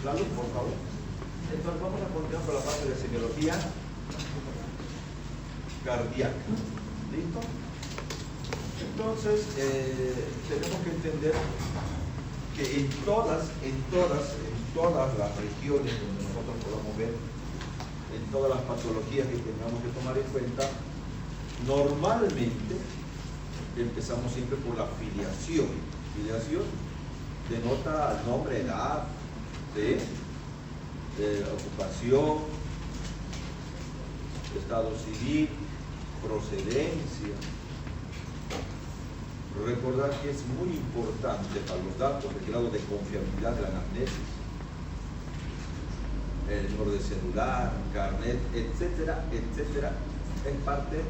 La luz, por favor. Entonces vamos a continuar con la parte de semiología cardíaca. ¿Listo? Entonces, tenemos que entender que en todas las regiones donde nosotros podamos ver, en todas las patologías que tengamos que tomar en cuenta, normalmente empezamos siempre por la filiación. Filiación denota nombre, edad, ocupación, estado civil, procedencia. Recordar que es muy importante para los datos el grado de confiabilidad de la anamnesis, el número de celular, carnet, etcétera, etcétera, es parte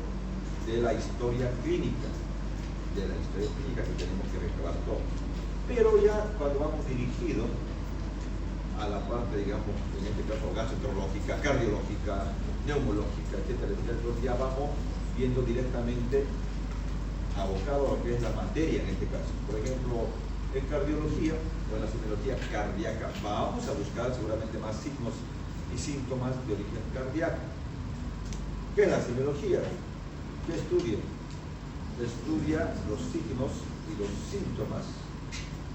de la historia clínica, que tenemos que recabar todo. Pero ya cuando vamos dirigidos a la parte, digamos, en este caso gastroenterológica, cardiológica, neumológica, etcétera, etcétera, entonces ya vamos viendo directamente abocado a lo que es la materia en este caso. Por ejemplo, en cardiología o en la semiología cardíaca vamos a buscar seguramente más signos y síntomas de origen cardíaco. ¿Qué es la semiología? ¿Qué estudia? Estudia los signos y los síntomas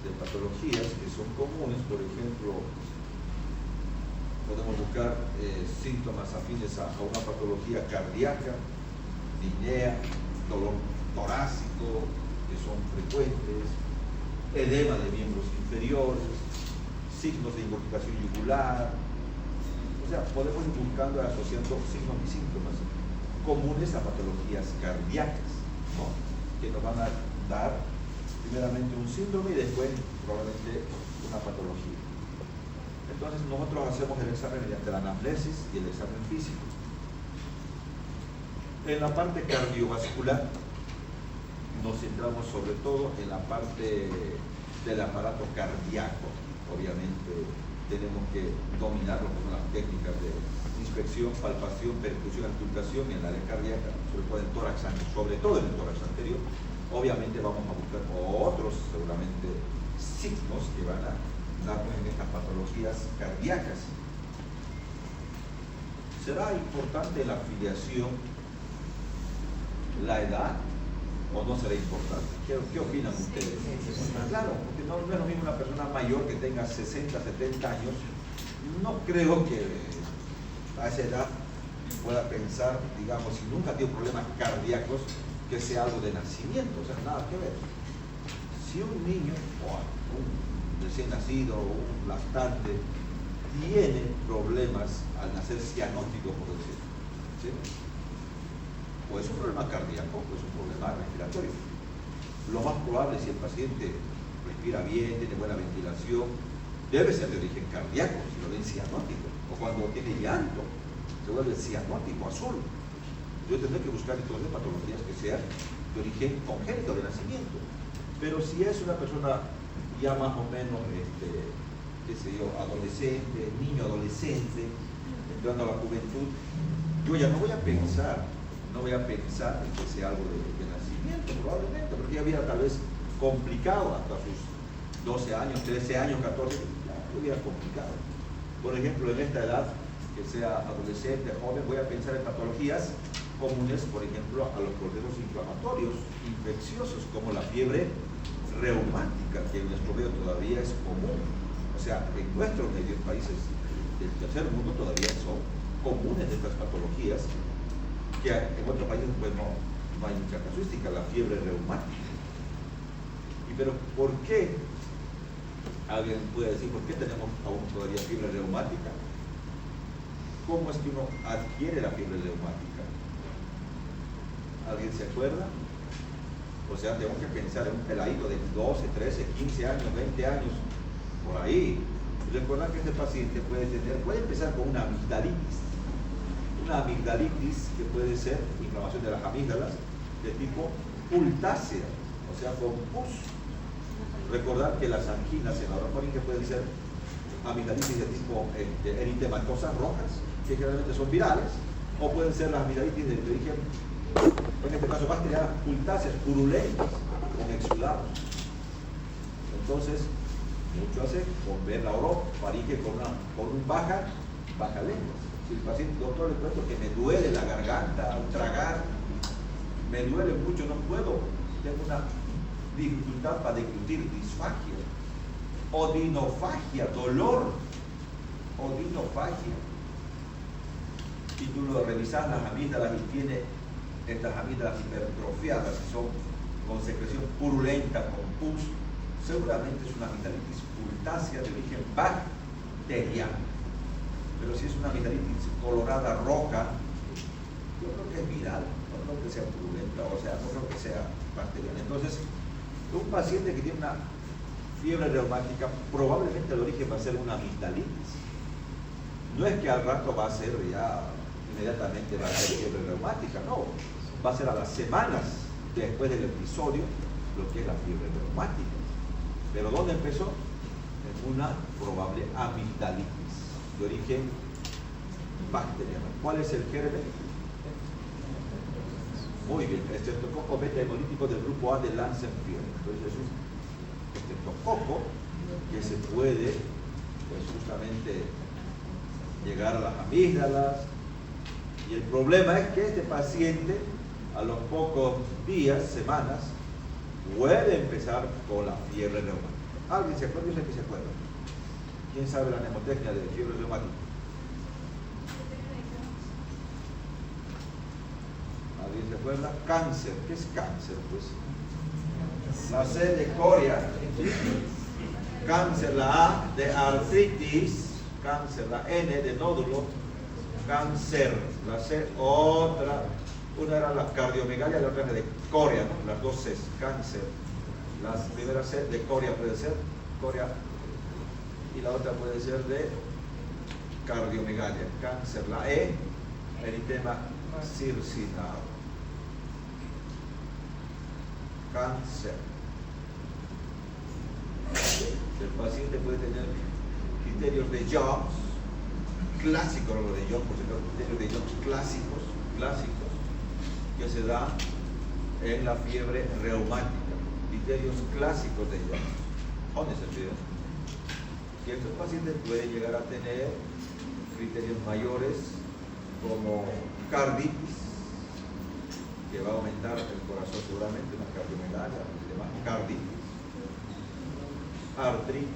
de patologías que son comunes. Por ejemplo, podemos buscar síntomas afines a una patología cardíaca, disnea, dolor torácico, que son frecuentes, edema de miembros inferiores, signos de intoxicación yugular. O sea, podemos ir buscando y asociando signos y síntomas comunes a patologías cardíacas, ¿no? Que nos van a dar primeramente un síndrome y después probablemente una patología. Entonces nosotros hacemos el examen mediante la anamnesis y el examen físico. En la parte cardiovascular nos centramos sobre todo en la parte del aparato cardíaco. Obviamente tenemos que dominar lo que son las técnicas de inspección, palpación, percusión, auscultación en la área cardíaca, sobre todo en el tórax anterior. Obviamente vamos a buscar otros seguramente signos que van a darnos en estas patologías cardíacas. ¿Será importante la filiación, la edad, o no será importante? ¿Qué opinan ustedes? Claro, porque no es lo mismo una persona mayor que tenga 60, 70 años. No creo que a esa edad pueda pensar, digamos, si nunca tiene problemas cardíacos, que sea algo de nacimiento, o sea, nada que ver. Si un niño o un recién nacido o un lactante tiene problemas al nacer cianótico, por decirlo, ¿sí? O es un problema cardíaco o es un problema respiratorio. Lo más probable, si el paciente respira bien, tiene buena ventilación, debe ser de origen cardíaco, si lo ven cianótico, o cuando tiene llanto, se vuelve cianótico, azul. Yo tendré que buscar entonces patologías que sean de origen congénito, de nacimiento. Pero si es una persona ya más o menos, qué sé yo, adolescente, niño adolescente, entrando a la juventud, yo ya no voy a pensar en que sea algo de nacimiento, probablemente, porque ya hubiera tal vez complicado hasta sus 12 años, 13 años, 14, ya hubiera complicado. Por ejemplo, en esta edad, que sea adolescente, joven, voy a pensar en patologías comunes, por ejemplo, a los procesos inflamatorios, infecciosos, como la fiebre reumática, que en nuestro medio todavía es común. O sea, en nuestros medios países del tercer mundo todavía son comunes estas patologías, que en otros países pues no hay mucha casuística, la fiebre reumática. Pero ¿por qué? Alguien puede decir, ¿por qué tenemos aún todavía fiebre reumática? ¿Cómo es que uno adquiere la fiebre reumática? ¿Alguien se acuerda? O sea, tenemos que pensar en un peladito de 12, 13, 15 años, 20 años, por ahí. Recuerda que este paciente puede empezar con una amigdalitis que puede ser inflamación de las amígdalas de tipo pultácea, o sea, con pus. Recordar que las anginas en la que pueden ser amigdalitis de tipo eritematosas rojas, que generalmente son virales, o pueden ser las amigdalitis de origen, en este caso bacterianas, pultáceas, purulentas, con exudados. Entonces, Mucho hace con ver la orofaringe con un baja lengua. Si el paciente, doctor, le cuento que me duele la garganta al tragar, me duele mucho, no puedo, tengo una dificultad para deglutir, disfagia, odinofagia, dolor, odinofagia. Y tú lo revisas las amígdalas y tiene estas amígdalas hipertrofiadas, que son con secreción purulenta, con pus, seguramente es una amigdalitis pultácea de origen bacteriano. Pero si es una amigdalitis colorada roja, yo creo que es viral, no creo que sea purulenta, o sea, no creo que sea bacteriana. Entonces, un paciente que tiene una fiebre reumática, probablemente el origen va a ser una amigdalitis. No es que al rato va a ser ya, inmediatamente va a ser fiebre reumática, no. Va a ser a las semanas después del episodio lo que es la fiebre reumática. Pero ¿dónde empezó? En una probable amigdalitis de origen bacteriano. ¿Cuál es el germen? Muy bien, el estreptococo beta hemolítico del grupo A de Lancet fiebre. Entonces es un estreptococo que se puede, pues justamente, llegar a las amígdalas. Y el problema es que este paciente, a los pocos días, semanas, puede empezar con la fiebre reumática. ¿Alguien se acuerda? Yo sé que se acuerda. ¿Quién sabe la mnemotecnia de fiebre reumática? ¿Alguien se acuerda? Cáncer. ¿Qué es cáncer? Pues la C de coria, cáncer, la A de artritis, cáncer, la N de nódulo, cáncer, la C otra, una era la cardiomegalia, la otra era de coria, ¿no? Las dos C, cáncer, la primera C de coria puede ser, coria, y la otra puede ser de cardiomegalia, cáncer, la E, eritema circinado, cáncer. El paciente puede tener criterios de Jones, clásicos, no lo de Jones, por ejemplo, criterios de Jones clásicos, que se dan en la fiebre reumática, criterios clásicos de Jones. ¿Dónde se pide? Que estos pacientes pueden llegar a tener criterios mayores como carditis, que va a aumentar el corazón seguramente, una cardiomegalia, carditis, artritis.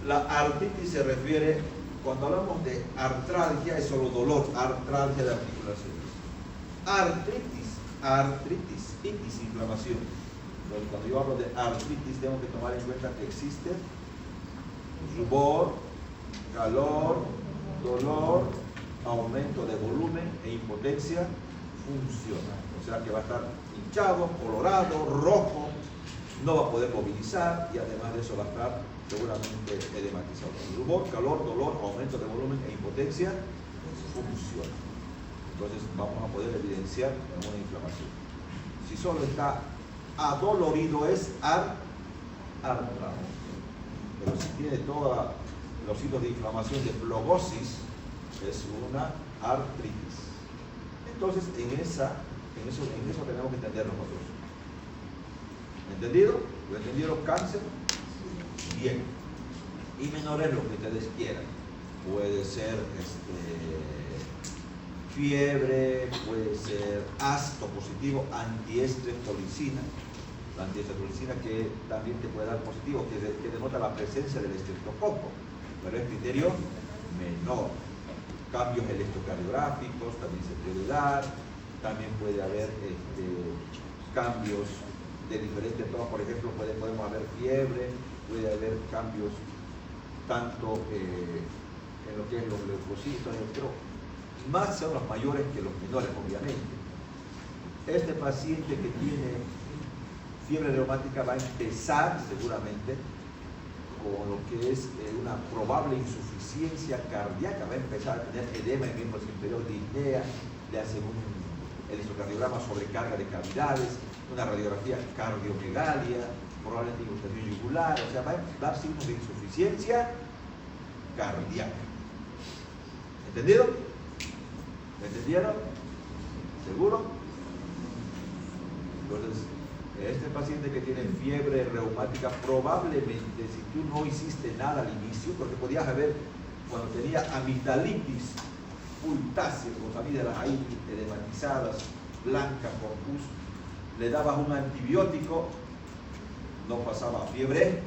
La artritis se refiere, cuando hablamos de artralgia, es solo dolor, artralgia de articulaciones. Artritis, itis, inflamación. Entonces, cuando yo hablo de artritis, tengo que tomar en cuenta que existe rubor, calor, dolor, aumento de volumen e impotencia funcional. O sea que va a estar hinchado, colorado, rojo, no va a poder movilizar y además de eso va a estar seguramente edematizado. Rubor, calor, dolor, aumento de volumen e impotencia funcional. Entonces vamos a poder evidenciar una inflamación. Si solo está adolorido es artrado. Pero si tiene todos los signos de inflamación de flogosis, es una artritis. Entonces en eso tenemos que entender nosotros. ¿Entendido? ¿Lo entendieron? Cáncer. Bien. Y menores lo que ustedes quieran. Puede ser fiebre, puede ser ácido positivo, antiestreptolicina. La antiestreptolicina que también te puede dar positivo, que denota la presencia del estreptococo, pero es criterio menor. Cambios electrocardiográficos también se puede dar, también puede haber cambios de diferentes tonos, por ejemplo, podemos haber fiebre, puede haber cambios tanto en lo que es los leucocitos, pero más son los mayores que los menores, obviamente. Este paciente que tiene fiebre reumática va a empezar seguramente con lo que es una probable insuficiencia cardíaca, va a empezar a tener edema en miembros inferiores, disnea, le hacen un electrocardiograma sobrecarga de cavidades, una radiografía cardiomegalia, probablemente irritación yugular, o sea, va a dar signos de insuficiencia cardíaca. ¿Entendido? ¿Me entendieron? ¿Seguro? Entonces, Este paciente que tiene fiebre reumática, probablemente si tú no hiciste nada al inicio, porque podías haber, cuando tenía amigdalitis pultácea, como familia de las ahí edematizadas, blancas, con pus, le dabas un antibiótico, no pasaba fiebre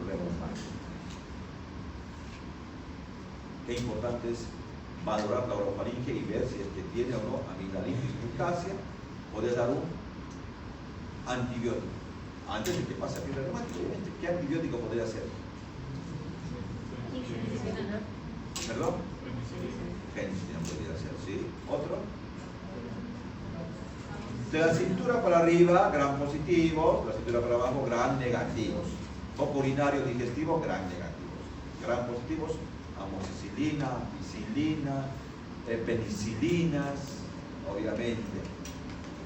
reumática. Qué importante es valorar la orofaringe y ver si es que tiene o no amigdalitis pultácea. Podés dar un antibiótico antes de que pase a fiebre reumática. ¿Qué antibiótico podría ser? ¿Perdón? Penicilina podría ser, ¿sí? ¿Otro? De la cintura para arriba, gran positivo. De la cintura para abajo, gran negativos. Foco urinario digestivo, gran negativos. Gran positivos, amoxicilina, ampicilina, penicilinas, obviamente,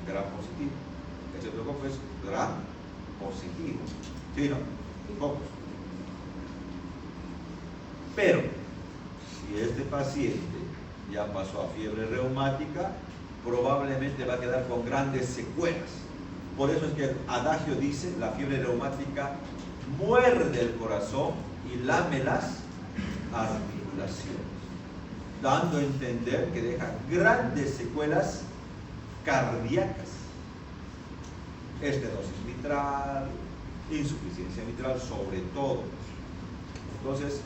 gran positivo. Este otro foco es gran positivo. ¿Sí, no? Focos. Pero, si este paciente ya pasó a fiebre reumática, probablemente va a quedar con grandes secuelas. Por eso es que el adagio dice, la fiebre reumática muerde el corazón y lame las articulaciones, dando a entender que deja grandes secuelas cardíacas. Estenosis mitral, insuficiencia mitral sobre todo. Entonces,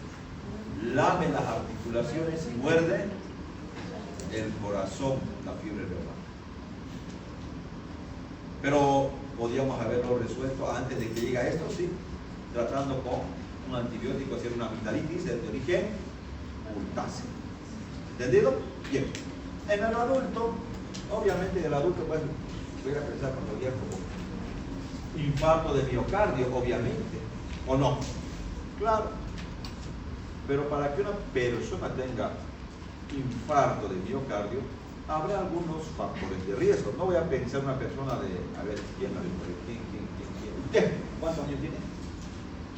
lame las articulaciones y muerde el corazón, la fiebre reumática. Pero podríamos haberlo resuelto antes de que llegue a esto, sí, tratando con un antibiótico, hacer una amigdalitis de origen pultácea. ¿Entendido? Bien. En el adulto, obviamente el adulto, pues, voy a pensar cuando llega como infarto de miocardio, obviamente, ¿o no? Claro. Pero para que una persona tenga infarto de miocardio, habrá algunos factores de riesgo. No voy a pensar una persona de, a ver, ¿quién? ¿Usted cuántos años tiene?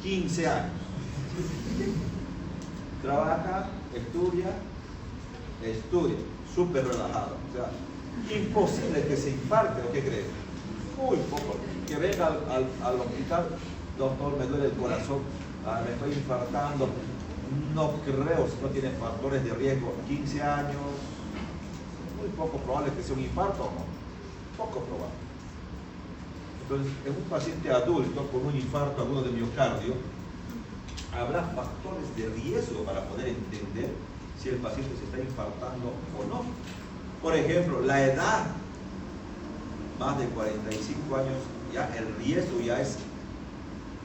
15 años. Trabaja, estudia, súper relajado. O sea, imposible que se infarte, ¿o qué crees? Muy poco. Que venga al hospital, doctor, me duele el corazón, me estoy infartando. No creo, si no tiene factores de riesgo, 15 años, muy poco probable que sea un infarto o no, poco probable. Entonces, en un paciente adulto con un infarto agudo de miocardio, habrá factores de riesgo para poder entender si el paciente se está infartando o no. Por ejemplo, la edad, más de 45 años, ya el riesgo ya es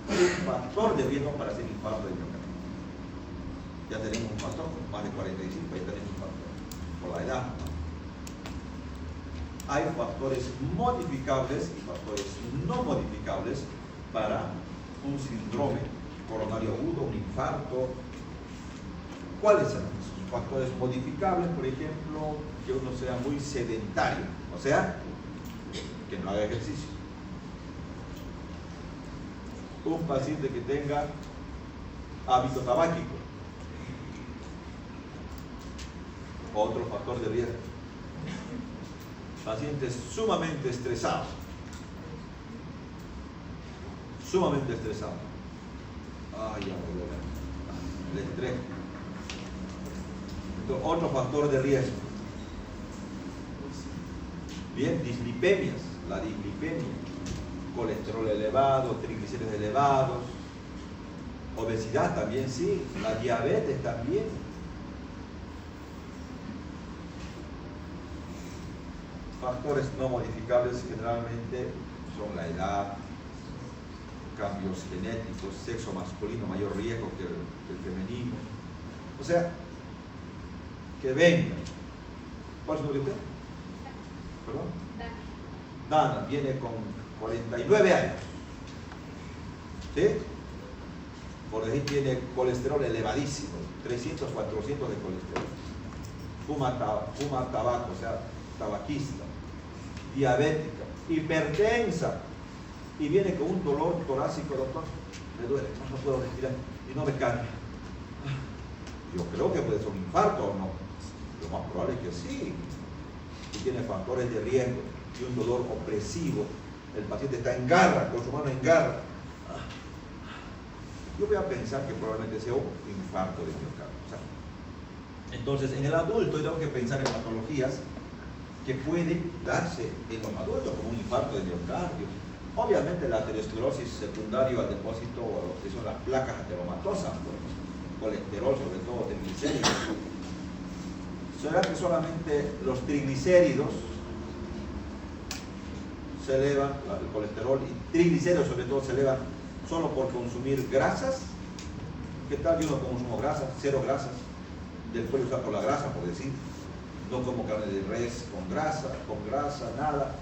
un factor de riesgo para hacer infarto de miocardio. Ya tenemos un factor, más de 45, ya tenemos un factor, por la edad. Hay factores modificables y factores no modificables para un síndrome coronario agudo, un infarto. ¿Cuáles son esos factores modificables? Por ejemplo, que uno sea muy sedentario, o sea, que no haga ejercicio. Un paciente que tenga hábito tabáquico. Otro factor de riesgo. Pacientes sumamente estresados. Sumamente estresados. Ay, ya me duele. El estrés. Entonces, otro factor de riesgo. Bien, dislipemias. La dislipemia. Colesterol elevado, triglicéridos elevados. Obesidad también, sí. La diabetes también. Factores no modificables generalmente son la edad, cambios genéticos, sexo masculino, mayor riesgo que el femenino. O sea, que venga. ¿Cuál es su nombre? ¿Perdón? Dana viene con 49 años. ¿Sí? Por ahí tiene colesterol elevadísimo, 300, 400 de colesterol. Fuma tabaco, o sea, tabaquista. Diabética, hipertensa, y viene con un dolor torácico, doctor, me duele, no puedo respirar y no me calma. Yo creo que puede ser un infarto o no. Lo más probable es que sí. Si tiene factores de riesgo y un dolor opresivo el paciente está en garra, con su mano en garra. Yo voy a pensar que probablemente sea un infarto de miocardio. Entonces, en el adulto tengo que pensar en patologías que pueden darse en los adultos, como un infarto de miocardio. Obviamente la aterosclerosis secundaria al depósito, que son las placas ateromatosas, colesterol, sobre todo triglicéridos. ¿Será que solamente los triglicéridos se elevan, el colesterol y triglicéridos sobre todo se elevan solo por consumir grasas? ¿Qué tal yo no consumo grasas, cero grasas? Después usar por la grasa, por decir, no como carne de res con grasa, nada,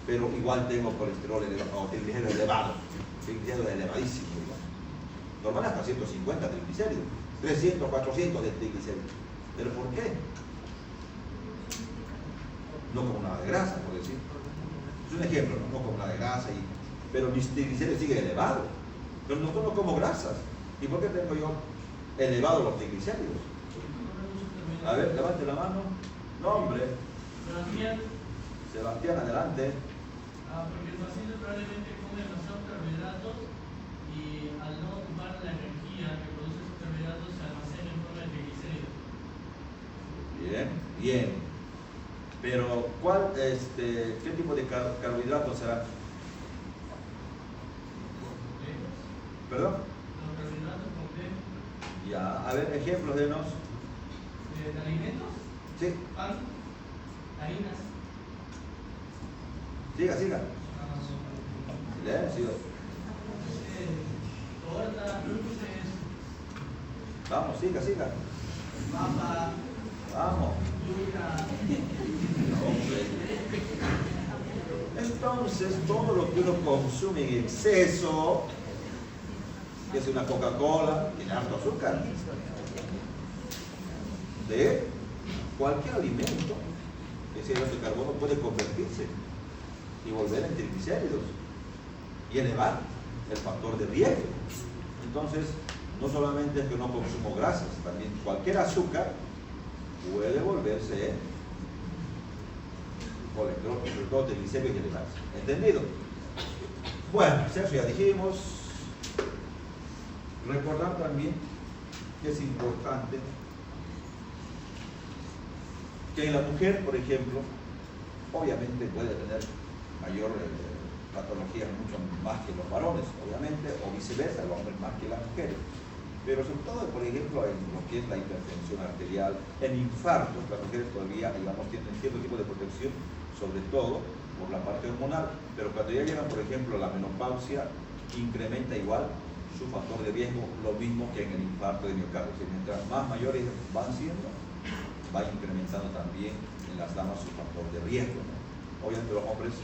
pero igual tengo colesterol elevado, o triglicéridos elevados, triglicéridos elevadísimos, normal hasta 150 triglicéridos, 300, 400 de triglicéridos. ¿Pero por qué? No como nada de grasa, por decir. Es un ejemplo, no como nada de grasa, pero mis triglicéridos siguen elevados. Pero no como grasas. ¿Y por qué tengo yo elevados los triglicéridos? A ver, levante la mano. Nombre. Sebastián, adelante. Porque el paciente probablemente come demasiados carbohidratos y al no ocupar la energía que produce esos carbohidratos se almacena en forma de triglicéridos. Bien, bien. Pero, ¿qué tipo de carbohidratos será? ¿Perdón? Los carbohidratos complejos. Ya, a ver, ejemplos denos. ¿De alimentos? Sí. Pan, harinas. Siga. Silencio. Torta, dulces. Vamos, siga. Papa. Vamos. Yuca. Entonces, todo lo que uno consume en exceso, que es una Coca-Cola, tiene harto azúcar. De cualquier alimento, ese hidrato de carbono puede convertirse y volver en triglicéridos y elevar el factor de riesgo. Entonces, no solamente es que no consumo grasas, también cualquier azúcar puede volverse colesterol, sobre todo triglicéridos y elevados. ¿Entendido? Bueno, eso ya dijimos. Recordar también que es importante que en la mujer, por ejemplo, obviamente puede tener mayor patología mucho más que los varones, obviamente, o viceversa, el hombre más que las mujeres. Pero sobre todo, por ejemplo, en lo que es la hipertensión arterial, en infartos, las mujeres todavía, digamos, tienen cierto tipo de protección, sobre todo por la parte hormonal, pero cuando ya llegan, por ejemplo, a la menopausia, incrementa igual su factor de riesgo, lo mismo que en el infarto de miocardio. O sea, mientras más mayores van siendo, va incrementando también en las damas su factor de riesgo, ¿no? Obviamente los hombres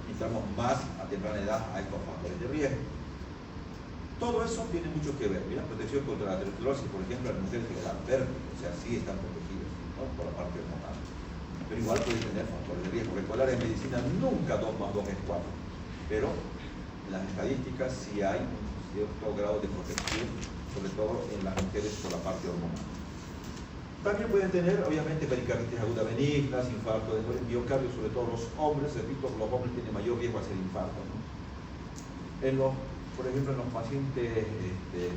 entramos más a temprana edad a estos factores de riesgo. Todo eso tiene mucho que ver. Mira, protección contra la aterosclerosis, por ejemplo, las mujeres que le dan verde, o sea, sí están protegidas, ¿no? Por la parte hormonal. Pero igual pueden tener factores de riesgo. Recordar, en medicina nunca 2 más 2 es 4, pero en las estadísticas sí hay un cierto grado de protección, sobre todo en las mujeres por la parte hormonal. También pueden tener, obviamente, pericarditis aguda benignas, infarto de miocardio, sobre todo los hombres. Repito, los hombres tienen mayor riesgo a hacer infarto, ¿no? Por ejemplo, en los pacientes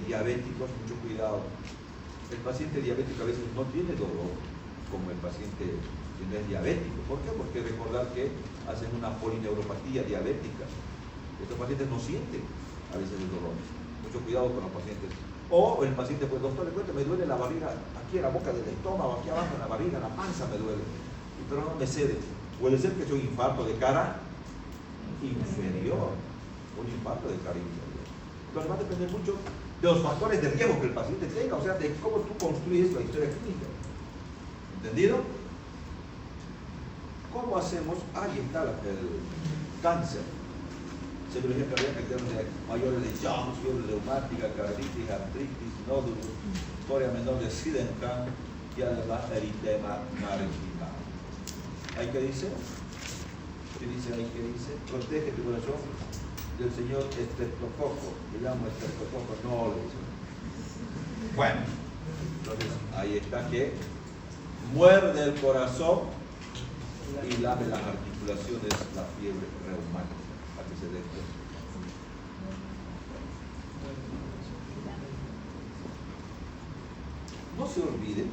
diabéticos, mucho cuidado. El paciente diabético a veces no tiene dolor, como el paciente que no es diabético. ¿Por qué? Porque recordar que hacen una polineuropatía diabética. Estos pacientes no sienten a veces el dolor. Mucho cuidado con los pacientes. O el paciente, pues doctor, le cuento, me duele la barriga, aquí en la boca del estómago, aquí abajo en la barriga, en la panza me duele, pero no me cede. Puede ser que sea un infarto de cara inferior, un infarto de cara inferior. Entonces va a depender mucho de los factores de riesgo que el paciente tenga, o sea, de cómo tú construyes la historia clínica. ¿Entendido? ¿Cómo hacemos? Ahí está el cáncer. Cirugía cardíaca en términos mayores de Jones, fiebre reumática, carditis, artritis, nódulos, historia menor de Sydenham y además eritema marginal. ¿Ahí qué dice? ¿Qué dice ahí? ¿Qué dice? Protege tu corazón del señor estreptococo. Le llamo estreptococo, no le dice. Bueno, entonces ahí está que muerde el corazón y lame las articulaciones la fiebre reumática. para que se den cuenta. No se olviden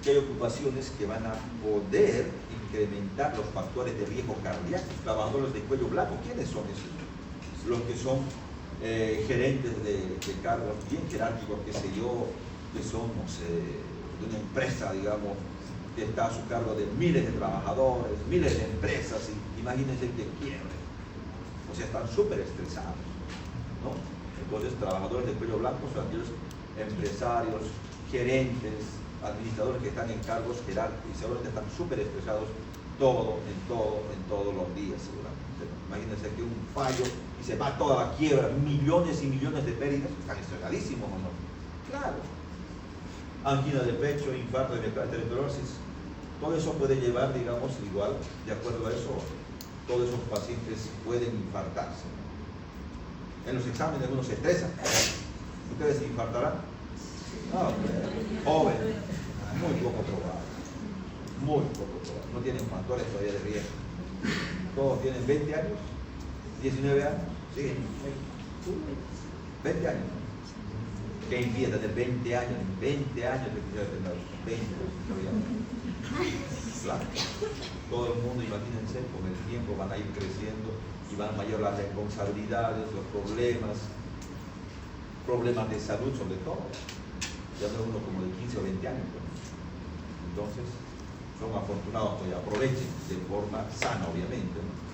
que hay ocupaciones que van a poder incrementar los factores de riesgo cardíaco. Trabajadores de cuello blanco, ¿quiénes son esos? Los que son gerentes de cargos bien jerárquicos, qué sé yo, que son, no sé, de una empresa, digamos, que está a su cargo de miles de trabajadores, miles de empresas, y imagínense que quiebren. O sea, están súper estresados, ¿no? Entonces, trabajadores de cuello blanco son aquellos empresarios, gerentes, administradores que están en cargos jerárquicos y seguramente están súper estresados todos los días, seguramente. Imagínense que un fallo y se va toda la quiebra, millones y millones de pérdidas, están estresadísimos, ¿o no? Claro. Angina de pecho, infarto de arteriosclerosis, todo eso puede llevar, digamos, igual, de acuerdo a eso, todos esos pacientes pueden infartarse. En los exámenes algunos se estresan. ¿Ustedes se infartarán? No, joven, muy poco probable. Muy poco probable. No tienen factores todavía de riesgo. Todos tienen 20 años, 19 años, sí, 20 años. ¿Qué impide tener 20 años? 20 años de quisiera tener 20 años. Claro. Todo el mundo, imagínense, con el tiempo van a ir creciendo y van a mayor las responsabilidades, los problemas de salud sobre todo. Ya no uno como de 15 o 20 años. Entonces, son afortunados que aprovechen de forma sana, obviamente, ¿no?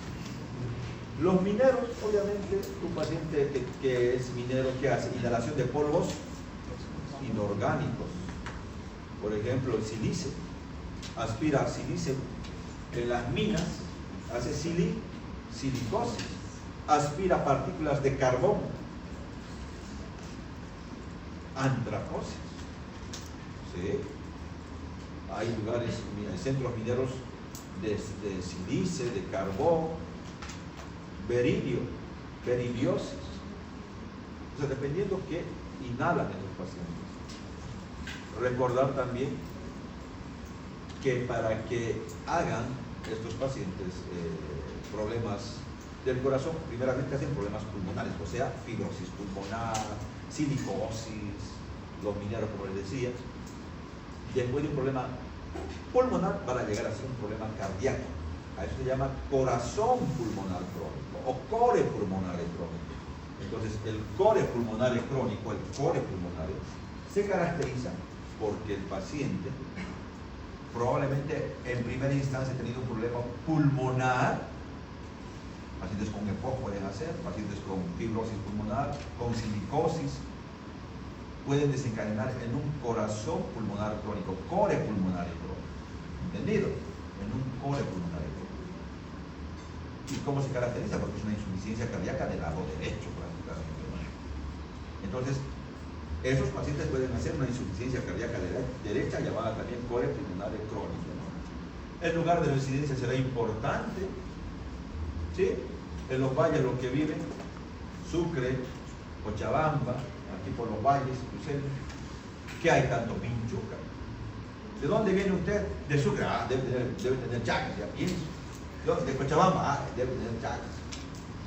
Los mineros, obviamente, un paciente que es minero, que hace inhalación de polvos inorgánicos. Por ejemplo, el silicio. Aspira silicio en las minas, hace silicosis. Aspira partículas de carbón. Antracosis. ¿Sí? Hay lugares, hay centros mineros de silicio, de carbón, beridiosis. O sea, dependiendo qué inhalan esos pacientes. Recordar también que para que hagan estos pacientes problemas del corazón, primeramente hacen problemas pulmonares, o sea, fibrosis pulmonar, silicosis, los mineros, como les decía. Después de un problema pulmonar van a llegar a ser un problema cardíaco. A eso se llama corazón pulmonar crónico o core pulmonar crónico. Entonces, el core pulmonar crónico, se caracteriza porque el paciente probablemente en primera instancia ha tenido un problema pulmonar. Pacientes con EPOC pueden hacer, pacientes con fibrosis pulmonar, con silicosis, pueden desencadenar en un corazón pulmonar crónico, core pulmonar crónico. ¿Entendido? En un core pulmonar crónico. ¿Y cómo se caracteriza? Porque es una insuficiencia cardíaca del lado derecho, prácticamente. Entonces, esos pacientes pueden hacer una insuficiencia cardíaca derecha, llamada también core pulmonar crónico, ¿no? El lugar de residencia será importante, ¿sí? En los valles, los que viven, Sucre, Cochabamba, aquí por los valles, Cruceros, ¿qué hay tanto? Pinchuca. ¿De dónde viene usted? De Sucre. Ah, debe tener Chagas, ya pienso. De Cochabamba, debe tener Chagas.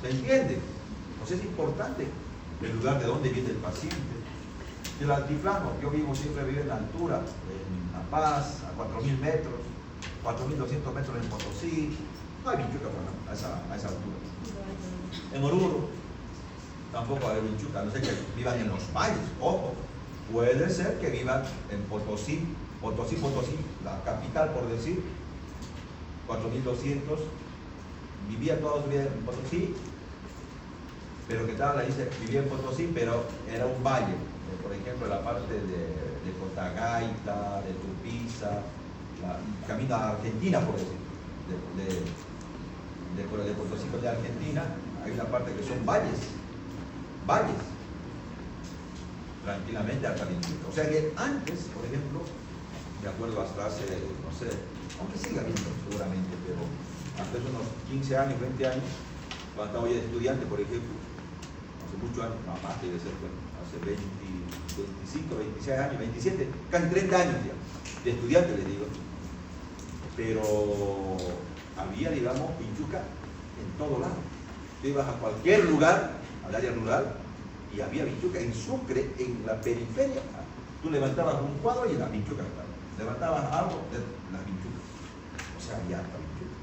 ¿Se entiende? Entonces es importante el lugar de dónde viene el paciente. Del altiplano, yo siempre vivo en la altura, en La Paz, a 4.000 metros, 4.200 metros en Potosí. No hay Pinchuca a esa altura. En Oruro tampoco hay Pinchuca, no sé que vivan en los valles, ojo. Puede ser que vivan en Potosí, la capital por decir, 4.200, vivía toda su vida en Potosí, pero que tal, ahí dice, vivía en Potosí, pero era un valle, por ejemplo, la parte de Cotagaita, de Tupiza, camino a Argentina, por decir, de Potosí de Argentina, hay una parte que son valles, tranquilamente hasta Pinchuca. O sea que antes, por ejemplo, de acuerdo hasta hace, no sé, aunque siga habiendo seguramente, pero hasta hace unos 15 años, 20 años, cuando estaba yo de estudiante, por ejemplo, hace muchos años, más debe ser, bueno, hace 25, 26 años, 27, casi 30 años ya, de estudiante les digo, pero había, digamos, Pinchuca en todo lado. Tú ibas a cualquier lugar, al área rural, y había vinchuca. En Sucre, en la periferia, tú levantabas un cuadro y la vinchuca estaba. Levantabas algo de las vinchucas. O sea, había harta vinchuca.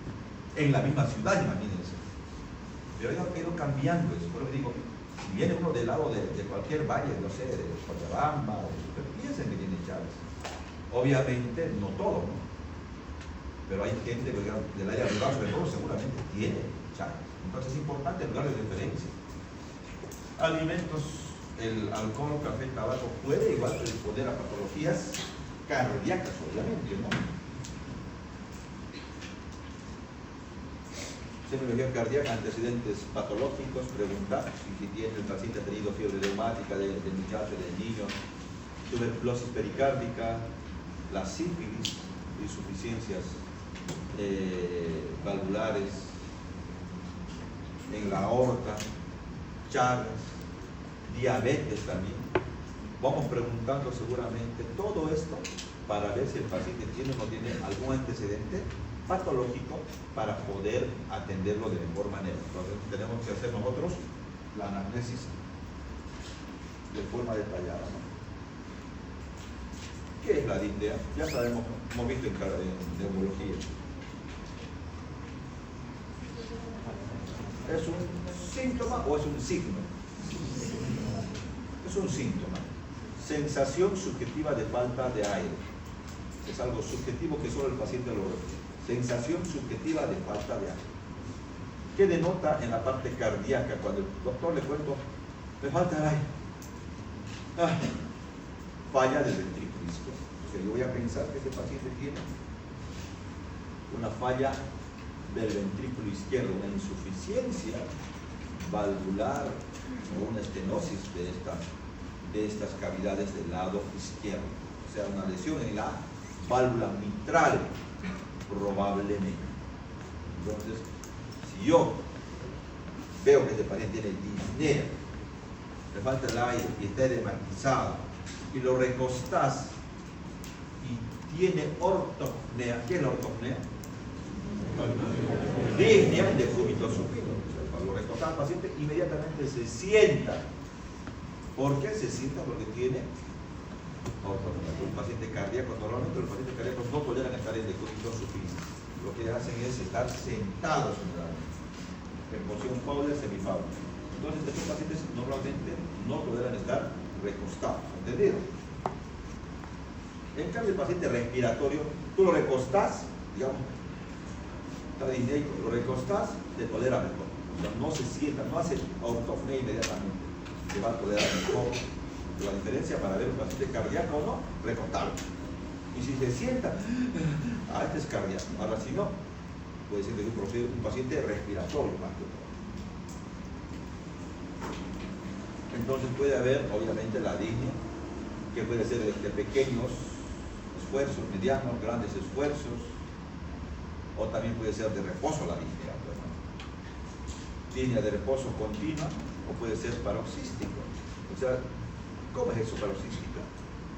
En la misma ciudad, imagínense. Pero ha ido cambiando eso. Por eso digo, si viene uno del lado de cualquier valle, no sé, de Cochabamba, pero piensen que tiene Chávez. Obviamente, no todo, ¿no? Pero hay gente del área rural, sobre todo, seguramente tiene Chávez. Entonces es importante el lugar de referencia. Alimentos, el alcohol, café, tabaco puede igual predisponer a patologías cardíacas, obviamente, ¿no? Semiología cardíaca, antecedentes patológicos, preguntar si tiene el paciente ha tenido fiebre reumática del muchacho, del niño, tuberculosis pericárdica, la sífilis, insuficiencias valvulares en la aorta, Chagas, diabetes también. Vamos preguntando seguramente todo esto para ver si el paciente tiene o no tiene algún antecedente patológico para poder atenderlo de mejor manera. Entonces tenemos que hacer nosotros la anamnesis de forma detallada, ¿no? ¿Qué es la disnea? Ya sabemos, hemos visto en neumología. ¿Es un síntoma o es un signo? Es un síntoma. Sensación subjetiva de falta de aire. Es algo subjetivo que solo el paciente lo ve. Sensación subjetiva de falta de aire. ¿Qué denota en la parte cardíaca? Cuando el doctor le cuento, me falta el aire. Falla del ventrículo izquierdo. O sea, yo voy a pensar que ese paciente tiene una falla del ventrículo izquierdo, una insuficiencia valvular o una estenosis de estas cavidades del lado izquierdo. O sea, una lesión en la válvula mitral, probablemente. Entonces, si yo veo que este paciente tiene disnea, le falta el aire y está edematizado, y lo recostás y tiene ortopnea, ¿qué es la ortopnea? Disnea de decúbito supino. Cuando lo recostás al paciente, inmediatamente se sienta. ¿Por qué se sienta? Porque tiene ortopnea. Un paciente cardíaco, normalmente los pacientes cardíacos no toleran estar en decúbito supino. Lo que hacen es estar sentados generalmente, en posición Fowler, semifowler. Entonces, estos pacientes normalmente no toleran estar recostados, ¿entendido? En cambio, el paciente respiratorio, tú lo recostás, digamos, está disneico, lo recostás, te tolera mejor. O sea, no se sienta, no hace ortopnea inmediatamente, te va a tolerar mejor. La diferencia para ver un paciente cardíaco o no, recostarlo. Y si se sienta, este es cardíaco. Ahora, si no, puede ser que es un paciente respiratorio más que todo. Entonces puede haber, obviamente, la disnea, que puede ser de pequeños esfuerzos, medianos, grandes esfuerzos, o también puede ser de reposo la disnea. Disnea de reposo continua, o puede ser paroxístico. O sea, ¿cómo es eso paroxística?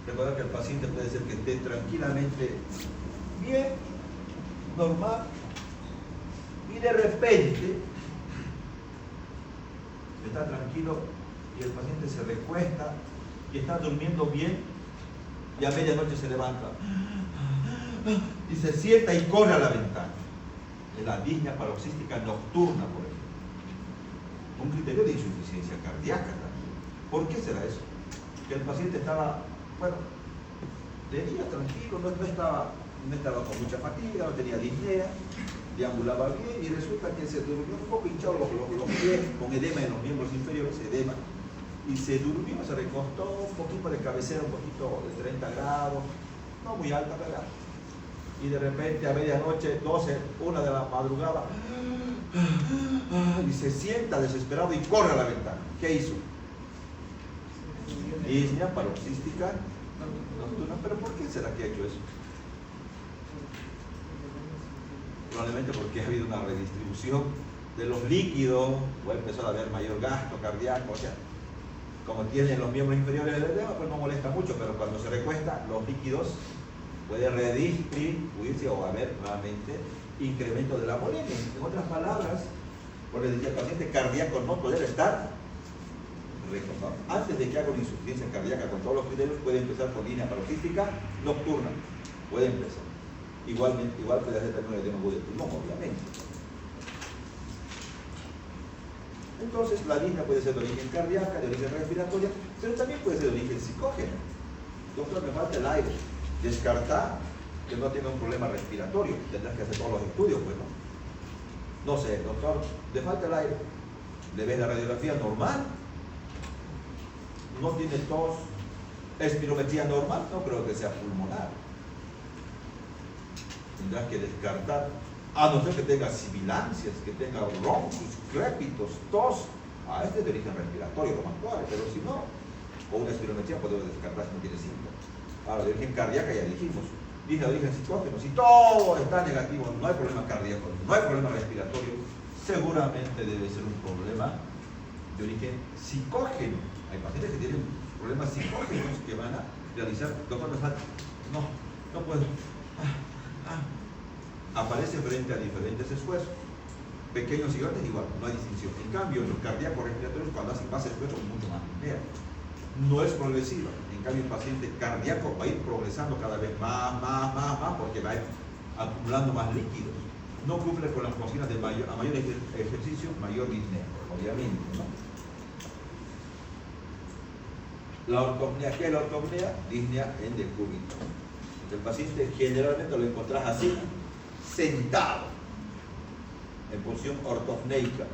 Recuerda que el paciente puede ser que esté tranquilamente bien, normal, y de repente está tranquilo y el paciente se recuesta y está durmiendo bien y a medianoche se levanta y se sienta y corre a la ventana. Es la disnea paroxística nocturna, por ejemplo. Un criterio de insuficiencia cardíaca también. ¿Por qué será eso? Que el paciente estaba, bueno, de día tranquilo, no estaba con mucha fatiga, no tenía disnea, deambulaba bien y resulta que se durmió un poco hinchado los pies, con edema en los miembros inferiores, edema, y se durmió, se recostó un poquito de cabecera, un poquito de 30 grados, no muy alta, ¿verdad? Y de repente a medianoche, 12, 1 de la madrugada, y se sienta desesperado y corre a la ventana. ¿Qué hizo? Disnea paroxística nocturna. ¿Pero por qué será que ha hecho eso? Probablemente porque ha habido una redistribución de los líquidos, o ha empezado a haber mayor gasto cardíaco, o sea, como tienen los miembros inferiores del edema, pues no molesta mucho, pero cuando se recuesta, los líquidos pueden redistribuirse o haber realmente incremento de la molemia. En otras palabras, Por eso decía, el paciente cardíaco no puede estar recostado. Antes de que haga una insuficiencia cardíaca con todos los criterios, puede empezar por línea paroxística nocturna. Puede empezar. Igual puede hacer también el edema agudo del pulmón, obviamente. Entonces, la disnea puede ser de origen cardíaca, de origen respiratoria, pero también puede ser de origen psicógeno. Doctor, me falta el aire. Descartar que no tenga un problema respiratorio. Tendrás que hacer todos los estudios, pues, ¿no? No sé, doctor, le falta el aire. ¿Le ves la radiografía normal? ¿No tiene tos? ¿Espirometría normal? No creo que sea pulmonar. Tendrás que descartar, a no ser que tenga sibilancias, que tenga ronquidos, crépitos, tos. Este es de origen respiratorio, lo más probable, pero si no, o una espirometría podemos descartar si no tiene síntomas. Ahora, de origen cardíaca ya dijimos, dije de origen psicógeno, si todo está negativo, no hay problema cardíaco, no hay problema respiratorio, seguramente debe ser un problema de origen psicógeno. Hay pacientes que tienen problemas psicógenos que van a realizar, doctor, no puedo. Aparece frente a diferentes esfuerzos, pequeños y grandes igual, no hay distinción. En cambio, los cardíacos respiratorios, cuando hacen más esfuerzos, mucho más lineal. No es progresiva. En cambio, el paciente cardíaco va a ir progresando cada vez más, porque va a ir acumulando más líquidos. No cumple con las consignas de a mayor ejercicio, mayor disnea, obviamente, ¿no? La ortopnea, ¿qué es la ortopnea? Disnea en decúbito. El paciente generalmente lo encontrás así, sentado, en posición ortopneica,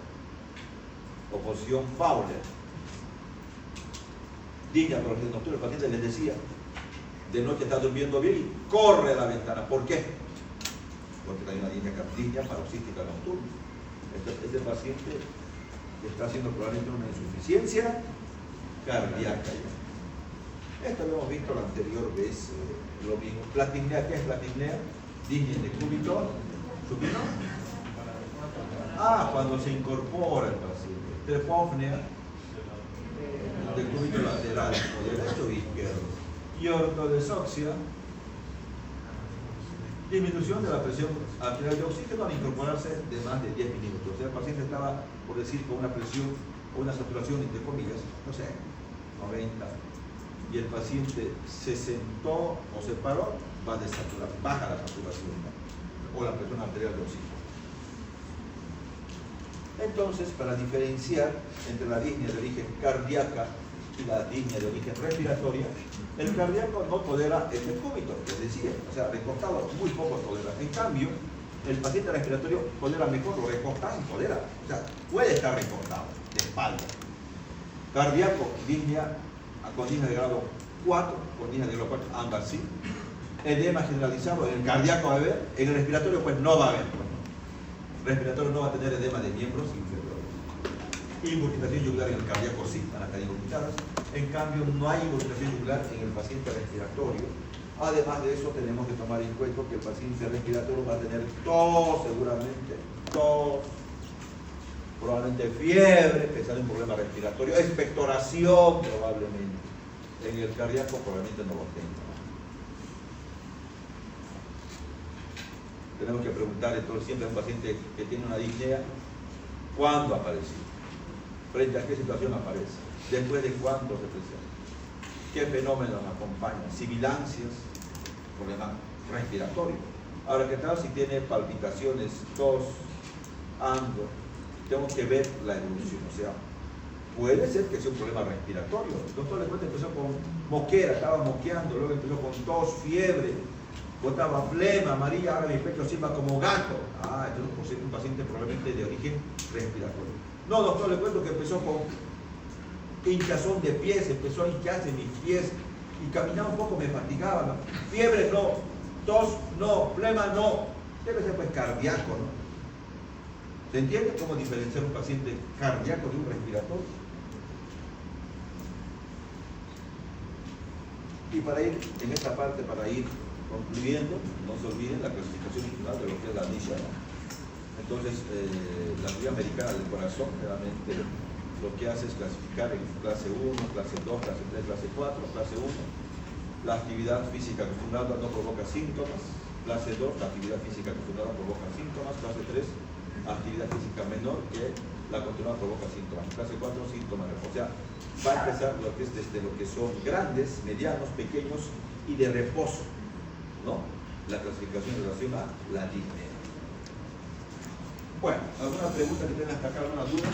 o posición Fowler. Disnea por el nocturno, el paciente les decía, de noche está durmiendo bien y corre a la ventana. ¿Por qué? Porque hay una disnea paroxística nocturna. Este paciente está haciendo probablemente una insuficiencia cardíaca. Esto lo hemos visto la anterior vez, lo mismo. Platinea, ¿qué es platinea? Disnea en decúbito. ¿Supino? Cuando se incorpora el paciente. Trepófnea, decúbito lateral, o derecho o izquierdo. Y ortodesoxia, disminución de la presión arterial de oxígeno al incorporarse de más de 10 minutos. O sea, el paciente estaba, por decir, con una presión o una saturación, entre comillas, no sé, 90. Y el paciente se sentó o se paró, va a desaturar, baja la saturación, ¿no? O la presión arterial de oxígeno. Entonces, para diferenciar entre la disnea de origen cardíaca y la disnea de origen respiratoria, el cardíaco no tolera el decúbito, les decía, o sea, recostado muy poco tolera. En cambio, el paciente respiratorio tolera mejor, lo recostado tolera, o sea, puede estar recostado, de espalda. Cardíaco, disnea con disnea de grado 4, con disnea de grado 4, ambas sí. Edema generalizado, en el cardíaco va a haber, en el respiratorio pues no va a haber. El respiratorio no va a tener edema de miembros inferiores. Involucración yugular en el cardíaco sí, van a estar involucradas. En cambio, no hay involucración yugular en el paciente respiratorio. Además de eso, tenemos que tomar en cuenta que el paciente respiratorio va a tener tos, seguramente, tos, probablemente fiebre, pensando en un problema respiratorio, expectoración probablemente. En el cardíaco probablemente no lo tenga. Tenemos que preguntar entonces siempre a un paciente que tiene una disnea, ¿cuándo apareció? ¿Frente a qué situación aparece? ¿Después de cuándo se presenta? ¿Qué fenómenos acompañan? Sibilancias, problema respiratorio. Ahora, ¿qué tal si tiene palpitaciones, tos, hambre? Tengo que ver la evolución, o sea, puede ser que sea un problema respiratorio. El doctor Lecuente empezó con moquera, estaba moqueando, luego empezó con tos, fiebre, botaba flema, amarilla, ahora mi pecho silba como gato. Entonces es un paciente probablemente de origen respiratorio. No, doctor, le cuento que empezó con hinchazón de pies, empezó a hincharse mis pies y caminaba un poco, me fatigaba, ¿no? Fiebre no, tos no, flema no, debe ser pues cardíaco, ¿no? ¿Se entiende cómo diferenciar un paciente cardíaco de un respiratorio? Y para ir en esta parte, para ir concluyendo, no se olviden la clasificación institucional de lo que es la NISHA, ¿no? Entonces, la Sociedad Americana del Corazón realmente lo que hace es clasificar en clase 1, clase 2, clase 3, clase 4, clase 1. La actividad física acostumbrada no provoca síntomas. Clase 2, la actividad física acostumbrada provoca síntomas. Clase 3, actividad física menor que la continuada provoca síntomas. Clase 4, síntomas. O sea, va a empezar lo que es desde lo que son grandes, medianos, pequeños y de reposo, ¿no? La clasificación en relación a la disnea. Bueno, ¿alguna pregunta que tengan hasta acá? ¿Alguna duda?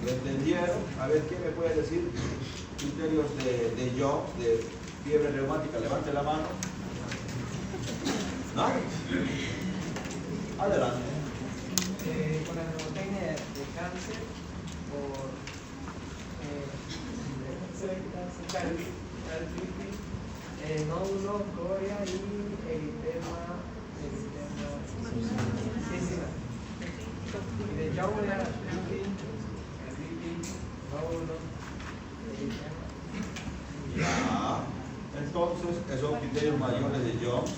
¿Lo entendieron? A ver, ¿quién me puede decir criterios de Jones, de fiebre reumática? Levante la mano. ¿No? Adelante. Con la neumotecnia de cáncer por carditis, nódulos, coria y eritema cisma. Y de Jones era carditis, nódulos, eritema. Ya. Entonces, esos criterios mayores de Jones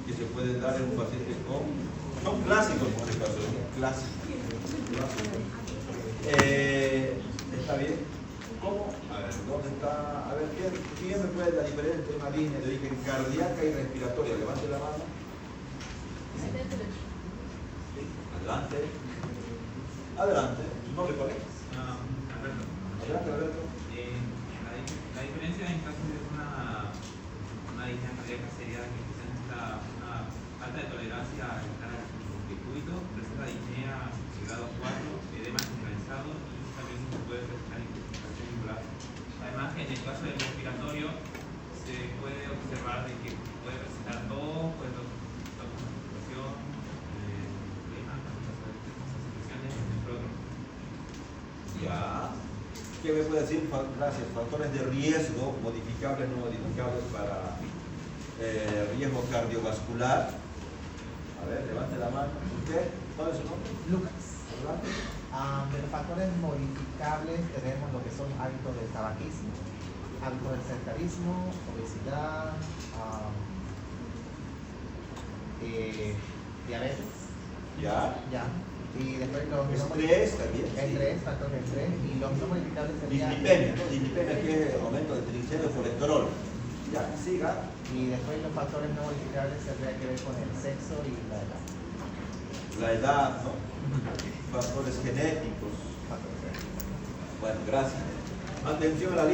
que se pueden dar en un paciente con... Son clásicos por este caso, clásicos. Está bien. ¿Cómo? A ver, ¿dónde está? A ver, ¿quién me puede dar la diferencia entre una disnea de origen cardíaca y respiratoria? Levante la mano. Adelante. Adelante. ¿No le conectas? Alberto. Adelante, Alberto. La diferencia en caso de una disnea cardíaca sería que presenta una falta de tolerancia al estar en circuito, presenta disnea de grado 4, edema generalizado y también se puede presentar intoxicación yugular. Además, en el caso del respiratorio se puede observar de que puede presentar tos, constipación, secreciones, entre otros. Ya. ¿Qué me puede decir? Gracias. Factores de riesgo, modificables, no modificables para riesgo cardiovascular. A ver, levante la mano. ¿Usted? ¿Cuál es su nombre? Lucas. Adelante. De los factores modificables tenemos lo que son hábitos del tabaquismo, hábitos del sedentarismo, obesidad, diabetes, Ya. ya. Y después los no Estrés también. estrés, factores de estrés, y los no modificables serían. Dislipemia, ¿no? Dislipemia que es aumento de triglicéridos, colesterol. Ya, siga. Y después los factores no modificables tendrían que ver con el sexo y la edad. La edad, ¿no? Factores genéticos. Factores genéticos. Bueno, gracias. Atención a la